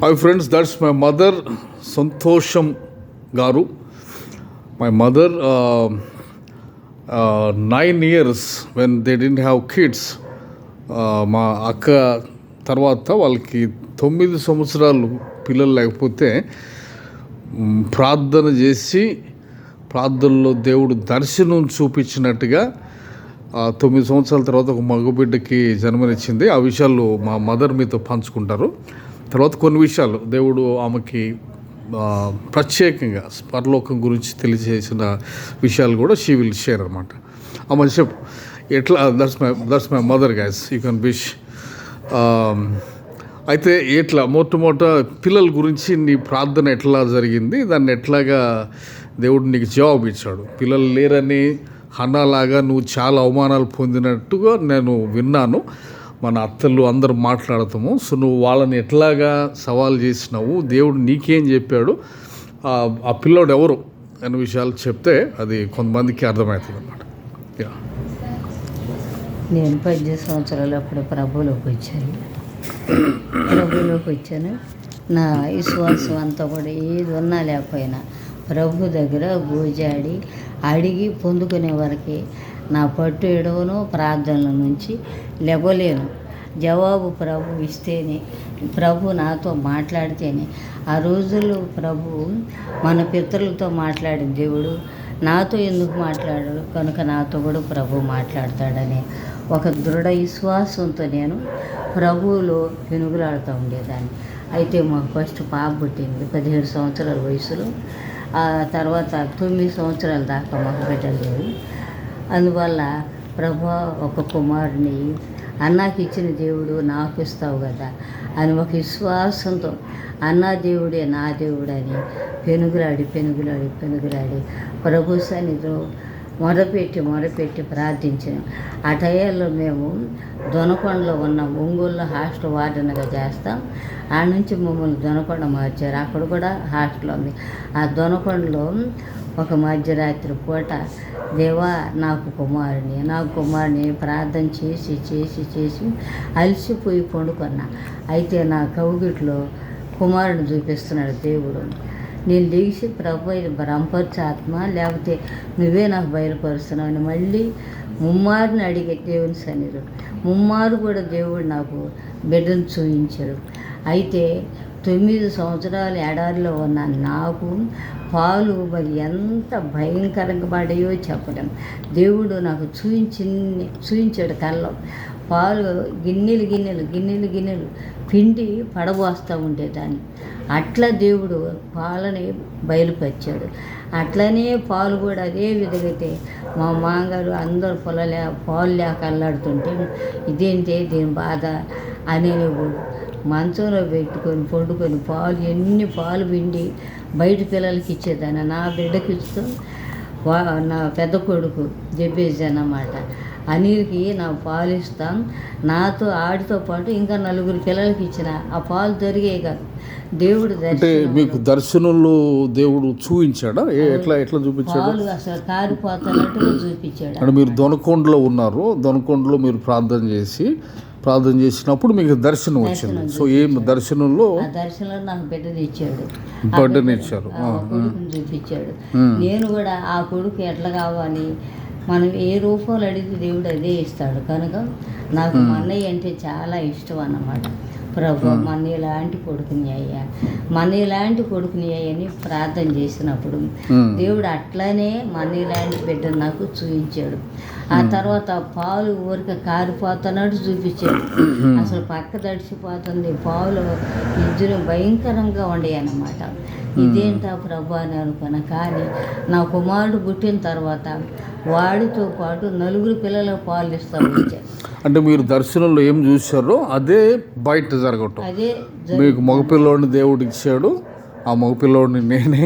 Hi friends, that's my mother, Santosham Garu. My mother, 9 years when they didn't have kids, మా అక్క తర్వాత వాళ్ళకి 9 సంవత్సరాలు పిల్లలు లేకపోతే ప్రార్థన చేసి ప్రార్థనలో దేవుడు దర్శనం చూపించినట్టుగా 9 సంవత్సరాల తర్వాత ఒక మగబిడ్డకి జన్మనిచ్చింది. ఆ విషయాలు మా మదర్ మీతో పంచుకుంటారు. తర్వాత కొన్ని విషయాలు దేవుడు ఆమెకి ప్రత్యేకంగా పరలోకం గురించి తెలియజేసిన విషయాలు కూడా షీ విల్ షేర్ అనమాట. ఆమె చెప్పు ఎట్లా that's my mother guys, you can wish. అయితే ఎట్లా మొట్టమొదట పిల్లల గురించి నీ ప్రార్థన ఎట్లా జరిగింది, దాన్ని ఎట్లాగా దేవుడు నీకు జవాబు ఇచ్చాడు? పిల్లలు లేరని హన్నాలాగా నువ్వు చాలా అవమానాలు పొందినట్టుగా నేను విన్నాను. మన అత్తలు అందరూ మాట్లాడతాము. సో నువ్వు వాళ్ళని ఎట్లాగా సవాల్ చేసినావు, దేవుడు నీకేం చెప్పాడు, ఆ పిల్లోడు ఎవరు అనే విషయాలు చెప్తే అది కొంతమందికి అర్థమవుతుంది అన్నమాట. నేను 18 సంవత్సరాలు అప్పుడు ప్రభువులోకి వచ్చాను. నా విశ్వాసం అంతా కూడా ఏది ఉన్నా లేకపోయినా ప్రభు దగ్గర గోజాడి అడిగి పొందుకునే వరకే నా పట్టు ఎడవను, ప్రార్థనల నుంచి లేవలేను. జవాబు ప్రభు ఇస్తేనే, ప్రభు నాతో మాట్లాడితేనే. ఆ రోజుల్లో ప్రభు మన పితరులతో మాట్లాడిన దేవుడు నాతో ఎందుకు మాట్లాడాడు, కనుక నాతో కూడా ప్రభు మాట్లాడతాడని ఒక దృఢ విశ్వాసంతో నేను ప్రభువులో పెనుగులాడుతూ ఉండేదాన్ని. అయితే మాకు ఫస్ట్ పాప పుట్టింది 17 సంవత్సరాల వయసులో. ఆ తర్వాత 9 సంవత్సరాల దాకా మాకు బిడ్డలు లేరు. అందువల్ల ప్రభు ఒక కుమారుని అన్నాకి ఇచ్చిన దేవుడు నాకు ఇస్తావు కదా అని ఒక విశ్వాసంతో అన్నా దేవుడే నా దేవుడని పెనుగులాడి ప్రభు సన్నిధిలో మొరపెట్టి ప్రార్థించాను. ఆ టైంలో మేము దొనకొండలో ఉన్నాం. ఒంగోలులో హాస్టల్ వార్డెన్గా చేస్తాం. ఆ నుంచి మమ్మల్ని దొనకొండ మార్చారు. అక్కడ కూడా హాస్టల్ ఉంది. ఆ దొనకొండలో ఒక మధ్యరాత్రి పూట దేవా నాకు కుమారుని ప్రార్థన చేసి అలసిపోయి పండుకున్నా. అయితే నా కౌగిట్లో కుమారుని చూపిస్తున్నాడు దేవుడు. నేను లేచి ప్రభు ఇది బ్రహ్మపరచు ఆత్మ, లేకపోతే నువ్వే నాకు బయలుపరుస్తున్నావు అని మళ్ళీ ముమ్మారుని అడిగే దేవుని సన్నిధిలో ముమ్మారు కూడా దేవుడు నాకు బిడ్డను చూపించాడు. అయితే 9 సంవత్సరాలు ఎడారిలో ఉన్న నాకు పాలు మరి ఎంత భయంకరంగా పడాయో చెప్పలేం. దేవుడు నాకు చూపించాడు కళ్ళలో. పాలు గిన్నెలు పిండి పడబోస్తూ ఉండేదాన్ని. అట్లా దేవుడు పాలని బయలుపరిచాడు. అట్లనే పాలు కూడా అదే విధంగా మా మామగారు అందరూ పాలు లేక అల్లాడుతుంటే ఇదేంటి దీని బాధ అని నువ్వు మంచంలో పెట్టుకొని పండుకొని ఎన్ని పాలు పిండి బయట పిల్లలకి ఇచ్చేదాన్ని. నా బిడ్డకి ఇస్తూ నా పెద్ద కొడుకు జబ్బేసి అన్నమాట అనిల్కి నా పాలు ఇస్తాం. నాతో ఆడితో పాటు ఇంకా 4 పిల్లలకి ఇచ్చిన ఆ పాలు దొరికే కాదు. దేవుడు అంటే మీకు దర్శనంలో దేవుడు చూపించాడా? ఎట్లా చూపించాడు? పాలు అసలు కారిపోతున్నట్టుగా చూపించాడు. అంటే మీరు దొనకొండలో ఉన్నారు. దొనకొండలో మీరు ప్రార్థన చేసినప్పుడు మీకు దర్శనం వచ్చింది. సో ఏం దర్శనంలో? ఆ దర్శనంలో నాకు బిడ్డనిచ్చారు. కొడుకుని చూపించాడు. నేను కూడా ఆ కొడుకు ఎట్లా కావాలి, మనం ఏ రూపంలో అడిగితే దేవుడు అదే ఇస్తాడు. కనుక నాకు మా అన్నయ్య అంటే చాలా ఇష్టం అన్నమాట. ప్రభు మన ఇలాంటి కొడుకుని అయ్యని ప్రార్థన చేసినప్పుడు దేవుడు అట్లనే మన ఇలాంటి బిడ్డను నాకు చూపించాడు. ఆ తర్వాత పాలు ఊరిక కారిపోతున్నట్టు చూపించాడు. అసలు పక్క తడిసిపోతుంది. పాలు ఇద్దరు భయంకరంగా ఉండేవి అన్నమాట. ఇదేంటా ప్రభు అని అనుకున్నా. కానీ నా కుమారుడు పుట్టిన తర్వాత వాడితో పాటు 4 పిల్లలకు పాలు ఇస్తూ వచ్చారు. అంటే మీరు దర్శనంలో ఏం చూశారో అదే బయట జరగటం. అదే మీకు మగపిల్లోడిని దేవుడు ఇచ్చాడు, ఆ మగపిల్లోడిని నేనే.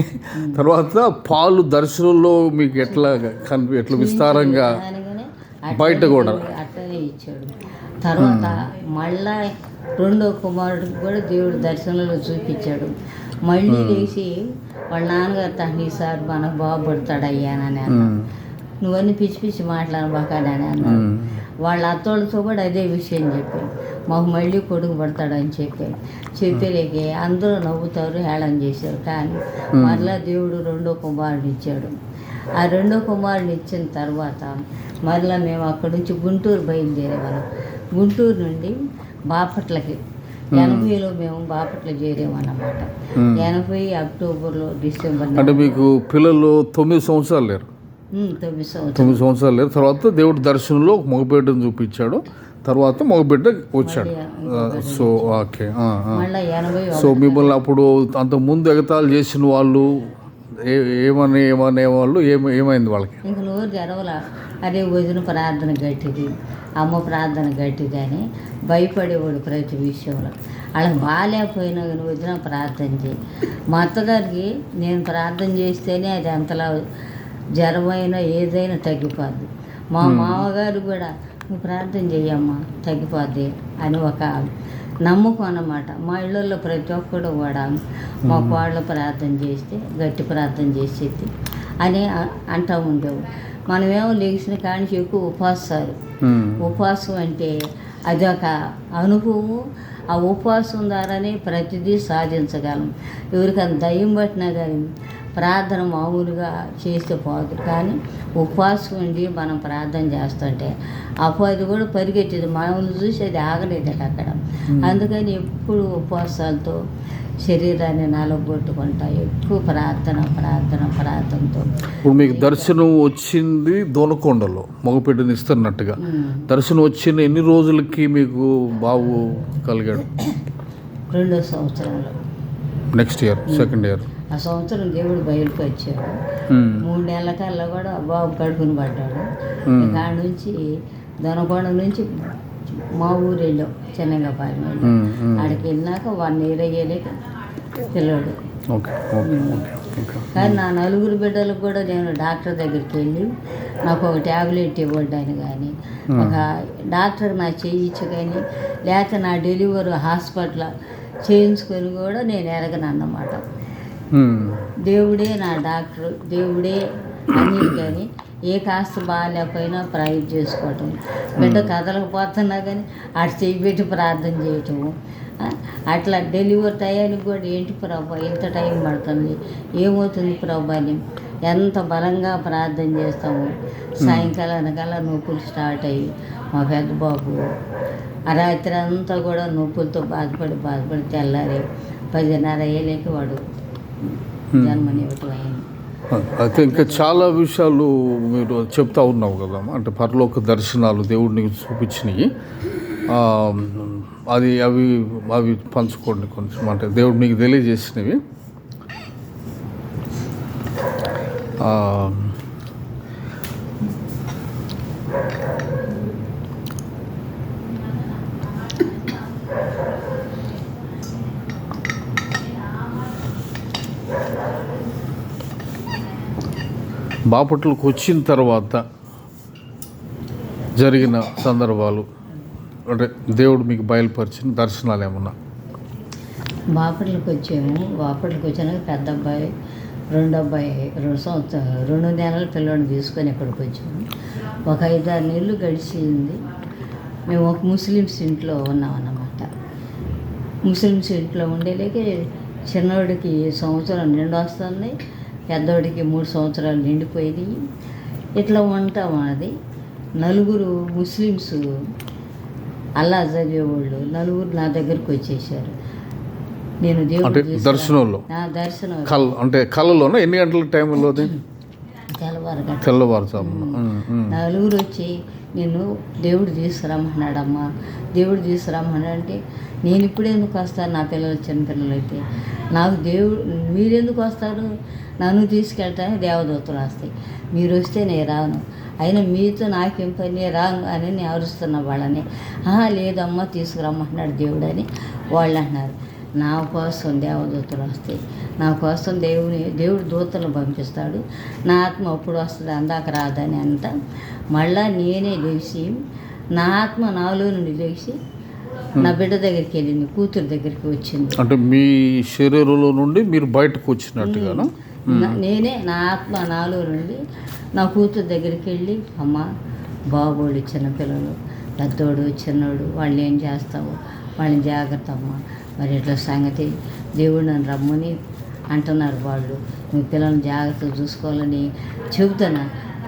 తర్వాత పాలు దర్శనంలో మీకు ఎట్లా విస్తారంగా బయట కూడా అట్లనే ఇచ్చాడు. తర్వాత మళ్ళా 2వ కుమారుడికి కూడా దేవుడు దర్శనంలో చూపించాడు. మళ్ళీ లేచి వాళ్ళ నాన్నగారు తను ఈసారి మనకు బాగుపడతాడు అయ్యానని అన్నాడు. నువ్వన్నీ పిచ్చి మాట్లాడబాకాడని అన్నాడు. వాళ్ళ అత్తోళ్ళతో కూడా అదే విషయం చెప్పాను, మాకు మళ్ళీ కొడుకు పడతాడని చెప్పాను. చెప్పలేకే అందరూ నవ్వుతారు, హేళన చేశారు. కానీ మరలా దేవుడు రెండో కుమారుడు ఇచ్చాడు. ఆ రెండో కుమారుని ఇచ్చిన తర్వాత మరలా మేము అక్కడి నుంచి గుంటూరు బయలుదేరేవాళ్ళం. గుంటూరు నుండి బాపట్లకి 80లో మేము బాపట్ల చేరామన్నమాట. 80 అక్టోబర్లో డిసెంబర్. అంటే మీకు పిల్లలు 9 సంవత్సరాలు లేరు? 9 సంవత్సరాలు లేరు. తర్వాత దేవుడు దర్శనంలో ఒక మగబిడ్డను చూపించాడు, తర్వాత మగబిడ్డ వచ్చాడు. So okay. మళ్ళీ 80. సో మిమ్మల్ని అప్పుడు అంతకుముందు ఎగతాళి చేసిన వాళ్ళు ఏమనేవాళ్ళు? ఏమైంది వాళ్ళకి? ఇంక నోరు తెరవలా. అదే వదిన ప్రార్థన గట్టిది, అమ్మ ప్రార్థన గట్టిది అని భయపడేవాడు ప్రతి విషయంలో. వాళ్ళకి బాగాలేకపోయినా కానీ వదిన ప్రార్థన చేయి. మా అత్తగారికి నేను ప్రార్థన చేస్తేనే అది అంతలా జ్వరమైనా ఏదైనా తగ్గిపోద్ది. మా మామగారు కూడా నువ్వు ప్రార్థన చెయ్యమ్మా తగ్గిపోద్ది అని ఒక నమ్మకం అన్నమాట. మా ఇళ్ళల్లో ప్రతి ఒక్కడు కూడా మా కోళ్ళు ప్రార్థన చేస్తే గట్టి ప్రార్థన చేసేది అని అంటూ ఉండేవు. మనమేమో లేచిన కానించి ఎక్కువ ఉపవాసాలు. ఉపవాసం అంటే అదొక అనుభవం. ఆ ఉపవాసం ద్వారానే ప్రతిదీ సాధించగలం. ఎవరికైనా దయ్యం పట్టినా కానీ ప్రార్థన మామూలుగా చేస్తే పోదు, కానీ ఉపవాసం ఉండి మనం ప్రార్థన చేస్తుంటే అపవాది కూడా పరిగెట్టేది, మనల్ని చూసి అది ఆగలేదు అక్కడ. అందుకని ఎప్పుడు ఉపవాసాలతో శరీరాన్ని నలగొట్టుకుంటా ఎక్కువ ప్రార్థనతో. ఇప్పుడు మీకు దర్శనం వచ్చింది దొనకొండలో మగపిడ్డని ఇస్తున్నట్టుగా. దర్శనం వచ్చిన ఎన్ని రోజులకి మీకు బాబు కలిగాడు? 2వ సంవత్సరంలో. Next year, second year. ఆ సంవత్సరం దేవుడు బయలుకి వచ్చాడు. 3 నెలల కల్లా కూడా బాబు కడుపుని పడ్డాడు. కాడ నుంచి దొనకొండ నుంచి మా ఊరు వెళ్ళాం, చెన్నగపాలెం వెళ్ళాం. ఆడికి వెళ్ళినాక 1 year అయ్యేలేక పిల్లడు. కానీ నా 4 బిడ్డలకు కూడా నేను డాక్టర్ దగ్గరికి వెళ్ళి నాకు ఒక ట్యాబ్లెట్ ఇవ్వడాన్ని కానీ, ఒక డాక్టర్ నా చేయించు కానీ, లేకపోతే నా డెలివరీ హాస్పిటల్ చేయించుకొని కూడా నేను ఎరగనన్నమాట. దేవుడే నా డాక్టర్, దేవుడే అన్నిటి. కానీ ఏ కాస్త బాగాలేకపోయినా ప్రైజ్ చేసుకోవటం, బిడ్డ కదలకపోతున్నా కానీ అటు చెయ్యి పెట్టి ప్రార్థన చేయటము. అట్లా డెలివరీ టయానికి కూడా ఏంటి ప్రభా ఇంత టైం పడుతుంది, ఏమవుతుంది ప్రభా అని ఎంత బలంగా ప్రార్థన చేస్తాము. సాయంకాలానికల్లా నొప్పులు స్టార్ట్ అయ్యి మా పెద్ద బాబు ఆ రాత్రి అంతా కూడా నొప్పులతో బాధపడి తెల్లారి 10:30 అయ్యేలేక వాడు జన్మనివ్వటం అయింది. అయితే ఇంకా చాలా విషయాలు మీరు చెప్తా ఉన్నావు కదా, అంటే పరలోక దర్శనాలు దేవుడిని చూపించినవి. అవి పంచుకోండి కొంచెం, అంటే దేవుడు మీకు తెలియజేసినవి. బాపట్లకు వచ్చిన తర్వాత జరిగిన సందర్భాలు, అంటే దేవుడు మీకు బయలుపరిచిన దర్శనాలు ఏమన్నా? బాపట్లకు వచ్చినాక పెద్ద అబ్బాయి, 2 నెలల పిల్లోడిని తీసుకొని ఇక్కడికి వచ్చాము. ఒక 5-6 నెలలు గడిచింది. మేము ఒక ముస్లిమ్స్ ఇంట్లో ఉన్నామన్నమాట. ముస్లిమ్స్ ఇంట్లో ఉండేలేకే చిన్నోడికి సంవత్సరం నిండు వస్తుంది, పెద్దోడికి 3 సంవత్సరాలు నిండిపోయినాయి. ఇట్లా ఉంటాం. అది 4 ముస్లిమ్స్ అల్లా చదివేవాళ్ళు 4 నా దగ్గరికి వచ్చేసారు. నేను దేవుడు దర్శనంలో అంటే కళ్ళలోనే ఎన్ని గంటల టైంలో? తెల్లవారుజామున 4 వచ్చి నేను దేవుడు తీసుకురమ్మన్నాడమ్మా, దేవుడు తీసుకురమ్మన్నాడంటే నేను ఇప్పుడు ఎందుకు వస్తాను, నా పిల్లలు చిన్నపిల్లలు అయితే నాకు దేవుడు మీరెందుకు వస్తారు, నన్ను తీసుకెళ్ళటానికి దేవదూతలు వస్తాయి, మీరు వస్తే నేను రాను, అయినా మీతో నాకేం పని రాను అని నేను అరుస్తున్న వాళ్ళని. లేదమ్మా తీసుకురమ్మన్నాడు దేవుడు అని వాళ్ళు అంటున్నారు. నా కోసం దేవదూతలు వస్తాయి, నా కోసం దేవుడు దూతలు పంపిస్తాడు, నా ఆత్మ అప్పుడు వస్తుంది, అందాక రాదని అంట. మళ్ళా నేనే లేచి నా ఆత్మ నాలో నుండి లేచి నా బిడ్డ దగ్గరికి వెళ్ళింది, కూతురు దగ్గరికి వచ్చింది. అంటే మీ శరీరంలో నుండి మీరు బయటకు వచ్చినట్టుగా నేనే నా ఆత్మ నాలో నుండి నా కూతురు దగ్గరికి వెళ్ళి, అమ్మ బాబోళ్ళు చిన్నపిల్లలు పెద్దోడు చిన్నోడు వాళ్ళు ఏం చేస్తావు, వాళ్ళని జాగ్రత్త అమ్మ, మరి ఇట్లా సంగతి దేవుడు నన్ను రమ్మని అంటున్నారు వాళ్ళు, నువ్వు పిల్లల్ని జాగ్రత్తగా చూసుకోవాలని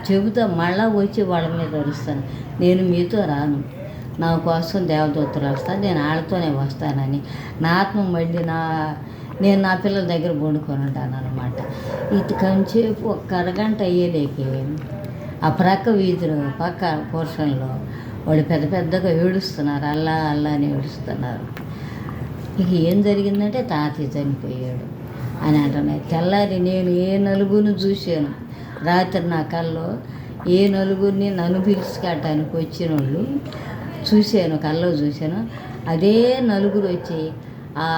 చెబుతా మళ్ళా వచ్చి వాళ్ళ మీద అరుస్తాను. నేను మీతో రాను, నా కోసం దేవదూతలు వస్తాను, నేను వాళ్ళతోనే వస్తానని నా ఆత్మ మళ్ళీ నేను నా పిల్లల దగ్గర వండుకొని ఉంటాను అనమాట. ఇటు కొంచెంసేపు ఒక అరగంట అయ్యేలేకి ఆ ప్రక్క వీధిలో పక్క పోర్షన్లో వాళ్ళు పెద్దగా ఏడుస్తున్నారు, అల్లా అని ఏడుస్తున్నారు. ఇక ఏం జరిగిందంటే తాతయ్య చనిపోయాడు అని అంటున్నాయి. తెల్లారి నేను ఏ నలుగురిని చూశాను, రాత్రి నా కల్లో ఏ నలుగురిని నన్ను పిలుచుకెళ్ళటానికి వచ్చిన వాళ్ళు చూశాను, కల్లో చూశాను. అదే నలుగురు వచ్చి ఆ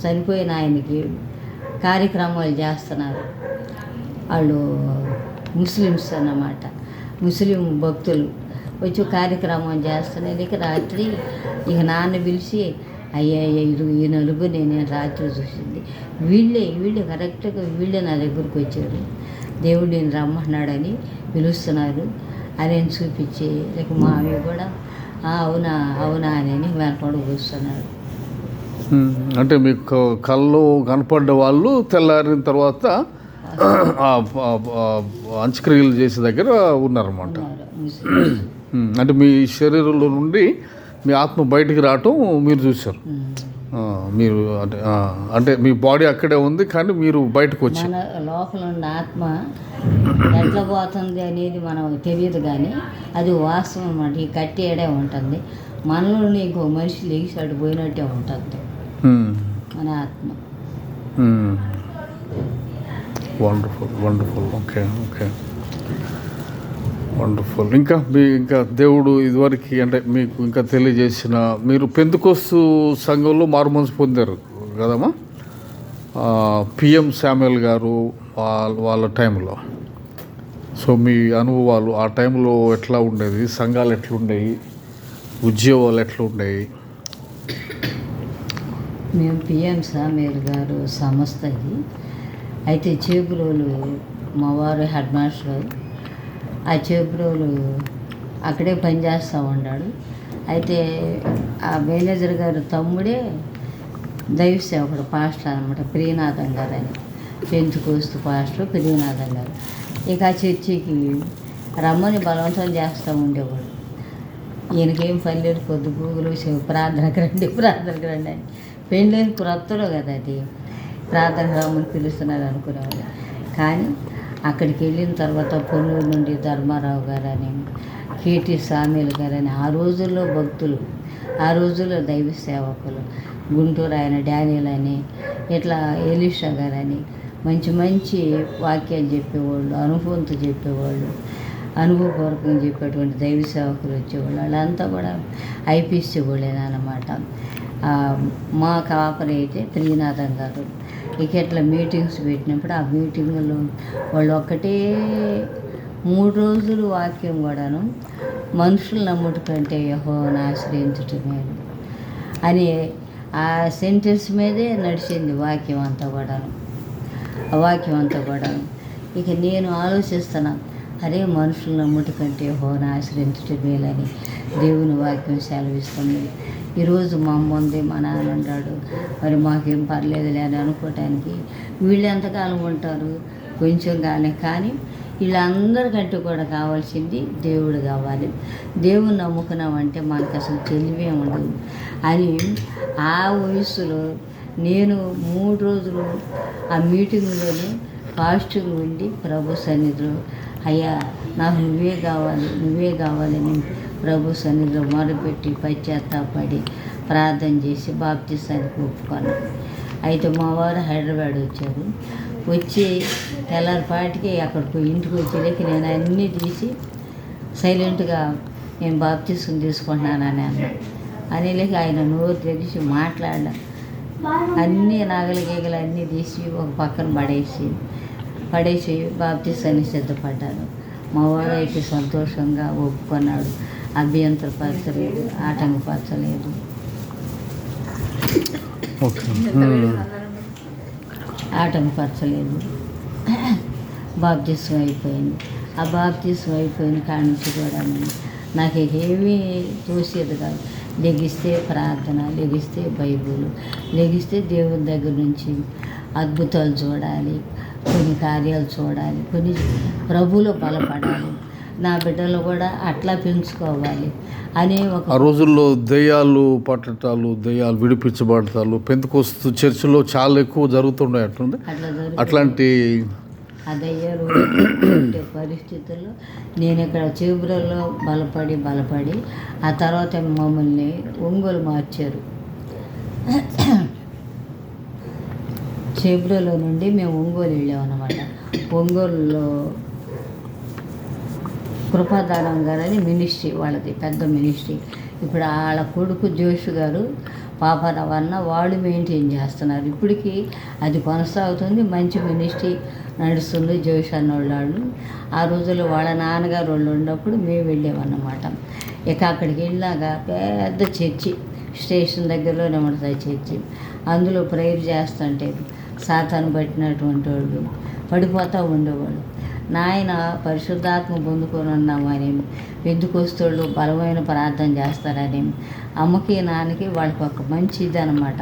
చనిపోయిన ఆయనకి కార్యక్రమాలు చేస్తున్నారు. వాళ్ళు ముస్లిమ్స్ అన్నమాట, ముస్లిం భక్తులు వచ్చి కార్యక్రమం చేస్తున్నారు. ఇక రాత్రి ఇక నాన్న పిలిచి అయ్యా ఈ నలుగురు నేను రాత్రి చూసింది వీళ్ళే కరెక్ట్గా వీళ్ళే నా దగ్గరకు వచ్చారు, దేవుడు నేను రమ్మన్నాడని పిలుస్తున్నారు అని చూపించి ఇక మావి కూడా అవునా అని వెనపడు కూర్చున్నాడు. అంటే మీకు కళ్ళు కనపడ్డ వాళ్ళు తెల్లారిన తర్వాత అంత్యక్రియలు చేసే దగ్గర ఉన్నారన్నమాట. అంటే మీ శరీరంలో నుండి మీ ఆత్మ బయటికి రావటం మీరు చూశారు. మీరు అంటే మీ బాడీ అక్కడే ఉంది కానీ మీరు బయటకు వచ్చి లోపల ఉన్న ఆత్మ ఎట్లా పోతుంది అనేది మనం తెలియదు, కానీ అది వాస్తవం అన్నమాట. ఈ కట్టేడే ఉంటుంది, మనలోని ఇంకో మనిషి లేచాడు పోయినట్టే ఉంటుంది మన ఆత్మ. Wonderful okay wonderful. ఇంకా దేవుడు ఇదివరకు అంటే మీకు ఇంకా తెలియజేసిన, మీరు పెంతెకోస్తు సంఘంలో మారుమనసు పొందారు కదమ్మా, పిఎం శామ్యుల్ గారు వాళ్ళ టైంలో. సో మీ అనుభవాలు ఆ టైంలో ఎట్లా ఉండేది, సంఘాలు ఎట్లుండేవి, ఉద్యోగాలు ఎట్లుండేవి? మేము పిఎం శామ్యుల్ గారు సంస్థ ఇది. అయితే చేపురోలు మా వారు హెడ్ మాస్టర్ గారు, ఆ చేపురోలు అక్కడే పనిచేస్తూ ఉన్నాడు. అయితే ఆ మేనేజర్ గారు తమ్ముడే దైవ సేవకుడు పాస్టర్ అనమాట, ప్రియనాథం గారు అని, పెంతెకోస్తు పాస్టర్ ప్రియనాథం గారు. ఇక ఆ చర్చికి రమ్మని బలవంతం చేస్తూ ఉండేవాడు. ఈయనకేం పని లేదు, పొద్దు గూగులు ప్రార్థనకు రండి అని. పెళ్ళైన క్రొత్తలో కదా అది, ప్రార్థనకు రమ్మని పిలుస్తున్నారు అనుకునేవాళ్ళు. కానీ అక్కడికి వెళ్ళిన తర్వాత పొన్నూరు నుండి ధర్మారావు గారని, కేటీ శామ్యుల్ గారని, ఆ రోజుల్లో భక్తులు, ఆ రోజుల్లో దైవ సేవకులు, గుంటూరు ఆయన డానియల్ అని, ఇట్లా ఎలీషా గారని మంచి వాక్యాలు చెప్పేవాళ్ళు, అనుభవంతో చెప్పేవాళ్ళు, అనుభవపూర్వకంగా చెప్పేటువంటి దైవ సేవకులు వచ్చేవాళ్ళు. వాళ్ళంతా కూడా ఐపీసీ వాళ్ళేనమాట. మా కాపరి అయితే ప్రియనాథం గారు. ఇక ఇట్లా మీటింగ్స్ పెట్టినప్పుడు ఆ మీటింగ్లో వాళ్ళు ఒక్కటే 3 రోజులు వాక్యం కూడాను, మనుషులు నమ్ముట కంటే యెహోవాను ఆశ్రయించుట మేలు అని ఆ సెంటెన్స్ మీదే నడిచింది వాక్యం అంతా కూడాను. ఇక నేను ఆలోచిస్తున్నా, అరే మనుషులు నమ్ముట కంటే యెహోవాను ఆశ్రయించుట మేలని దేవుని వాక్యం సెలవిస్తుంది. ఈరోజు మా అమ్మ ఉంది, మా నాన్న ఉన్నాడు, మరి మాకేం పర్లేదులే అని అనుకోవటానికి వీళ్ళు ఎంతకాలం ఉంటారు, కొంచెం కానీ వీళ్ళందరికంటే కూడా కావాల్సింది దేవుడు కావాలి. దేవుని నమ్ముకున్నామంటే మనకు అసలు తెలివే ఉండదు అని ఆ వయసులో నేను 3 రోజులు ఆ మీటింగ్లోనే ఫాస్టింగ్ ఉండి ప్రభు సన్నిధిలో, అయ్యా నాకు నువ్వే కావాలని ప్రభు సన్నిధిలో మొదలుపెట్టి పశ్చాత్తాపడి ప్రార్థన చేసి బాప్తిసానికి ఒప్పుకున్నాను. అయితే మా వారు హైదరాబాద్ వచ్చారు. వచ్చి తెల్లారిపాటికి అక్కడికి ఇంటికి వచ్చేదానికి నేను అన్నీ తీసి సైలెంట్గా నేను బాప్తిసం తీసుకుంటున్నానని అనేలేక ఆయన నోరు తెరిచి మాట్లాడడం, అన్నీ నగలు గీగలు అన్నీ తీసి ఒక పక్కన పడేసి బాప్తిసానికి సిద్ధపడ్డాను. మా వారు అయితే సంతోషంగా ఒప్పుకున్నాడు, అభ్యంతరపరచలేదు, ఆటంకపరచలేదు. బాప్తిసం అయిపోయింది. ఆ బాప్తిసం అయిపోయిన కాడి నుంచి కూడా నాకు ఏమీ తోసేది కాదు. లెగిస్తే ప్రార్థన, లెగిస్తే బైబుల్, లెగిస్తే దేవుని దగ్గర నుంచి అద్భుతాలు చూడాలి, కొన్ని కార్యాలు చూడాలి, కొన్ని ప్రభువులో బలపడాలి, నా బిడ్డలు కూడా అట్లా పెంచుకోవాలి అనే ఆ రోజుల్లో దెయ్యాలు పట్టటాలు, దెయ్యాలు విడిపించబడతాలు పెంతెకోస్తు చర్చిలో చాలా ఎక్కువ జరుగుతుండే అట్లుంది. అట్లాంటి ఆ దయ్యాలు ఉండే పరిస్థితుల్లో నేను ఇక్కడ చేబురలో బలపడి ఆ తర్వాత మమ్మల్ని ఒంగోలు మార్చారు. చేబురలో నుండి మేము ఒంగోలు వెళ్ళామన్నమాట. ఒంగోలులో కృపాదానం గారు అని మినిస్ట్రీ, వాళ్ళది పెద్ద మినిస్ట్రీ. ఇప్పుడు వాళ్ళ కొడుకు జోష్ గారు, పాప రవణ వాళ్ళు మెయింటైన్ చేస్తున్నారు. ఇప్పటికీ అది కొనసాగుతుంది, మంచి మినిస్ట్రీ నడుస్తుంది. జోష్ అన్నోళ్ళు ఆ రోజుల్లో వాళ్ళ నాన్నగారు వాళ్ళు ఉన్నప్పుడు మేము వెళ్ళామన్నమాట. ఇక అక్కడికి వెళ్ళాక పెద్ద చర్చి, స్టేషన్ దగ్గరలోనే ఉంటుంది చర్చి. అందులో ప్రేయర్ చేస్తుంటే సాతాను పట్టినటువంటి వాళ్ళు పడిపోతూ ఉండేవాళ్ళు. నాయన పరిశుద్ధాత్మ పొందుకొని ఉన్నామని, పెందుకొస్తోళ్ళు బలమైన ప్రార్థన చేస్తారని, అమ్మకి నాన్నకి వాళ్ళకి ఒక మంచి ఇది అనమాట.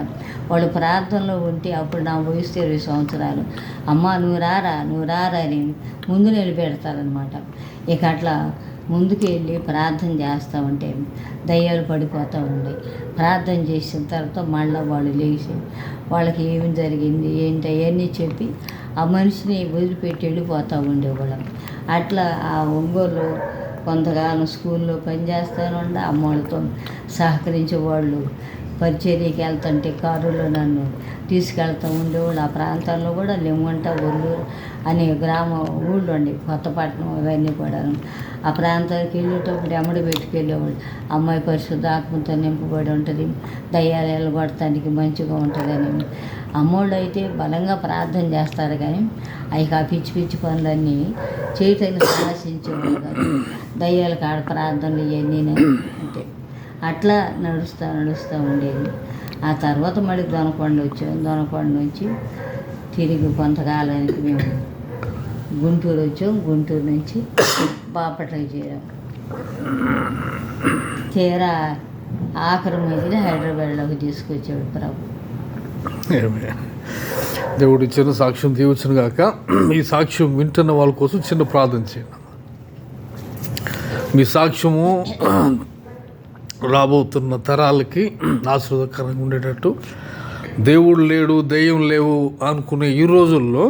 వాళ్ళు ప్రార్థనలో ఉంటే అప్పుడు నా వయసు 20 సంవత్సరాలు, అమ్మ నువ్వు రారా అని ముందు నిలబెడతారనమాట. ఇక అట్లా ముందుకు వెళ్ళి ప్రార్థన చేస్తూ ఉంటే దయ్యాలు పడిపోతూ ఉండి, ప్రార్థన చేసిన తర్వాత మళ్ళీ వాళ్ళు లేచి వాళ్ళకి ఏమి జరిగింది ఏంటి అవన్నీ చెప్పి ఆ మనిషిని వదిలిపెట్టి వెళ్ళిపోతూ ఉండేవాళ్ళం. అట్లా ఆ ఒంగోలు కొంతకాలం స్కూల్లో పనిచేస్తానుండే అమ్మవాళ్ళతో సహకరించే వాళ్ళు. పరిచర్యకి వెళ్తుంటే కారులో నన్ను తీసుకెళ్తూ ఉండేవాళ్ళు. ఆ ప్రాంతాల్లో కూడా లెమ్మంట, ఒల్లూరు అనే ఊళ్ళు అండి, కొత్తపట్నం ఇవన్నీ కూడా. ఆ ప్రాంతానికి వెళ్ళేటప్పుడు ఎమ్మడి పెట్టుకెళ్ళేవాళ్ళు. అమ్మాయి పరిశుద్ధాత్మతో నింపబడి ఉంటుంది, దయ్యాలు వెళ్ళగొట్టడానికి మంచిగా ఉంటుందని. అమ్మోళ్ళు అయితే బలంగా ప్రార్థన చేస్తారు, కానీ అవి ఆ పిచ్చి పిచ్చి పనులన్నీ చేయటానికి సాహసించేవాళ్ళు కాదు. దయ్యాల కాడ ప్రార్థనలు ఇవన్నీ అంటే అట్లా నడుస్తూ ఉండేది. ఆ తర్వాత మళ్ళీ దొనకొండ వచ్చాం. దొనకొండ నుంచి తిరిగి కొంతకాలానికి మేము గుంటూరు వచ్చాం. గుంటూరు నుంచి బాపట్లకి చేరాం. తీరా ఆఖరి మధ్యన హైదరాబాద్లోకి తీసుకొచ్చాడు ప్రభు. దేవుడు ఇచ్చిన సాక్ష్యం దీవచ్చును గాక. ఈ సాక్ష్యం వింటున్న వాళ్ళ కోసం చిన్న ప్రార్థన చేయండి. మీ సాక్ష్యము రాబోతున్న తరాలకి ఆశీర్వాదకరంగా ఉండేటట్టు, దేవుడు లేడు దెయ్యం లేవు అనుకునే ఈ రోజుల్లో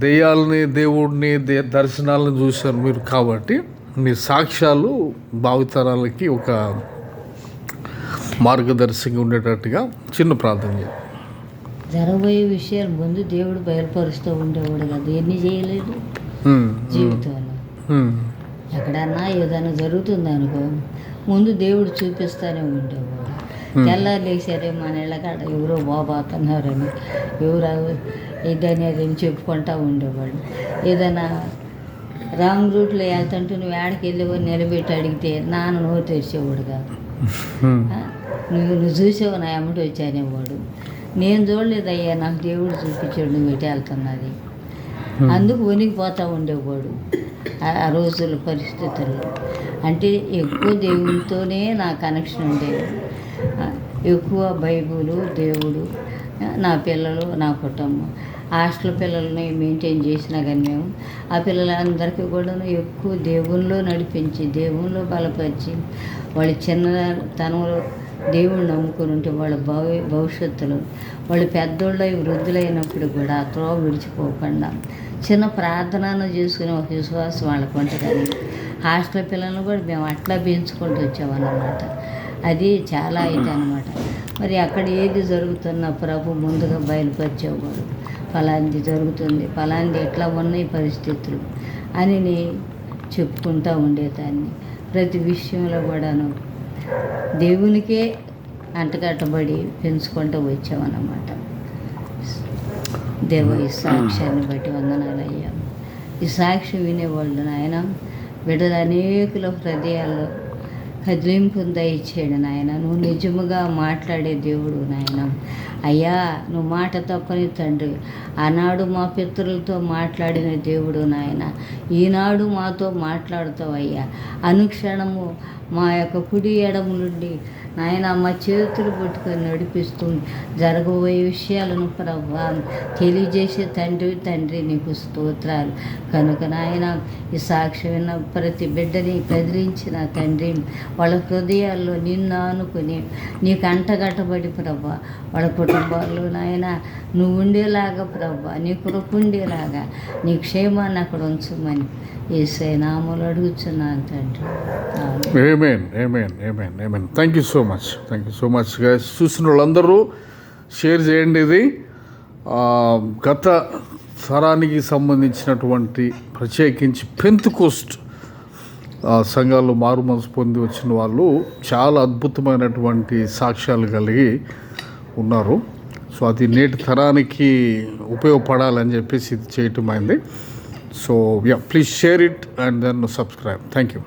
దెయ్యాలని, దేవుడిని, దర్శనాలను చూశారు మీరు. కాబట్టి మీ సాక్ష్యాలు భావితరాలకి ఒక మార్గదర్శకంగా ఉండేటట్టుగా చిన్న ప్రార్థన చేయండి. జరగబోయే విషయాలు ముందు దేవుడు బయలుపరుస్తూ ఉండేవాడు కదా, ఎన్ని చేయలేదు జీవితంలో. ఎక్కడన్నా ఏదైనా జరుగుతుంది అనుకో, ముందు దేవుడు చూపిస్తూనే ఉండేవాడు. తెల్లారు లేచారే మన ఇళ్ళకాడ ఎవరో బాబాతున్నారని, ఎవరు ఇదనేది చెప్పుకుంటూ ఉండేవాడు. ఏదైనా రాంగ్ రూట్లో వెళ్తుంటే నువ్వు ఏడకి వెళ్ళేవో నిలబెట్టి అడిగితే నాన్న నోరు తెరిచేవాడు కాదు. నువ్వు చూసావు నా ఎమ్మటి వచ్చానేవాడు. నేను చూడలేదయ్యా, నాకు దేవుడు చూపించాడు నువ్వు ఎటు వెళ్తున్నది. అందుకు వణికిపోతూ ఉండేవాడు ఆ రోజుల పరిస్థితుల్లో. అంటే ఎక్కువ దేవునితోనే నా కనెక్షన్ ఉండేది. ఎక్కువ బైబులు, దేవుడు, నా పిల్లలు, నా కుటుంబం. హాస్టల్ పిల్లల్ని మెయింటైన్ చేసినా కానీ మేము ఆ పిల్లలందరికీ కూడా ఎక్కువ దేవునిలో నడిపించి, దేవునిలో బలపరిచి, వాళ్ళ చిన్నతనంలో దేవుడు నమ్ముకుని ఉంటే వాళ్ళ భవిష్యత్తులో వాళ్ళు పెద్దోళ్ళు వృద్ధులైనప్పుడు కూడా ఆ త్రోవ విడిచిపోకుండా చిన్న ప్రార్థనను చేసుకునే ఒక విశ్వాసం వాళ్ళకు ఉంటుందని హాస్టల్ పిల్లలను కూడా మేము అట్లా పెంచుకుంటూ వచ్చామన్నమాట. అది చాలా అయితే అనమాట. మరి అక్కడ ఏది జరుగుతున్న ప్రభు ముందుగా బయలుపరిచేవాడు. ఫలాంది జరుగుతుంది, ఫలాంది ఎట్లా ఉన్నాయి పరిస్థితులు అని నేను చెప్పుకుంటూ ఉండేదాన్ని. ప్రతి విషయంలో కూడాను దేవునికే అంటకట్టబడి పెంచుకుంటూ వచ్చామన్నమాట. దేవ ఈ సాక్ష్యాన్ని బట్టి వందనాలు అయ్యా. ఈ సాక్ష్యం వినేవాళ్ళు నాయన బిడ్డలు అనేకుల హృదయాల్లో కదిలింపును దయచేయండి నాయన. నువ్వు నిజముగా మాట్లాడే దేవుడు నాయన. అయ్యా నువ్వు మాట తప్పని తండ్రి, ఆనాడు మా పితరులతో మాట్లాడిన దేవుడు నాయన, ఈనాడు మాతో మాట్లాడుతావు అయ్యా. అనుక్షణము మా యొక్క కుడి ఎడములుండి నాయన మా చేతులు పట్టుకొని నడిపిస్తూ జరగబోయే విషయాలను ప్రభా తెలియజేసే తండ్రి నీకు స్తోత్రాలు. కనుక నాయన ఈ సాక్ష్యం విన్న ప్రతి బిడ్డని కదిలించిన తండ్రి, వాళ్ళ హృదయాల్లో నిన్ను ఆనుకొని నీకు అంటగట్టబడి ప్రభా వాళ్ళ కుటుంబాల్లో నాయన నువ్వు ఉండేలాగా ప్రభా, నీ కృప ఉండేలాగా, నీ క్షేమాన్ని అక్కడ ఉంచమని యేసయ్య నామములో అడుగుతున్నాను తండ్రి. Amen amen amen amen. Thank you so much guys. చూసిన వాళ్ళందరూ షేర్ చేయండి. ఇది గత తరానికి సంబంధించినటువంటి ప్రత్యేకించి పెంతెకోస్ట్ సంఘాల్లో మారు మనసు పొంది వచ్చిన వాళ్ళు చాలా అద్భుతమైనటువంటి సాక్ష్యాలు కలిగి ఉన్నారు. సో అది నేటి తరానికి ఉపయోగపడాలని చెప్పేసి ఇది చేయటం అయింది. So please share it and then subscribe. Thank you.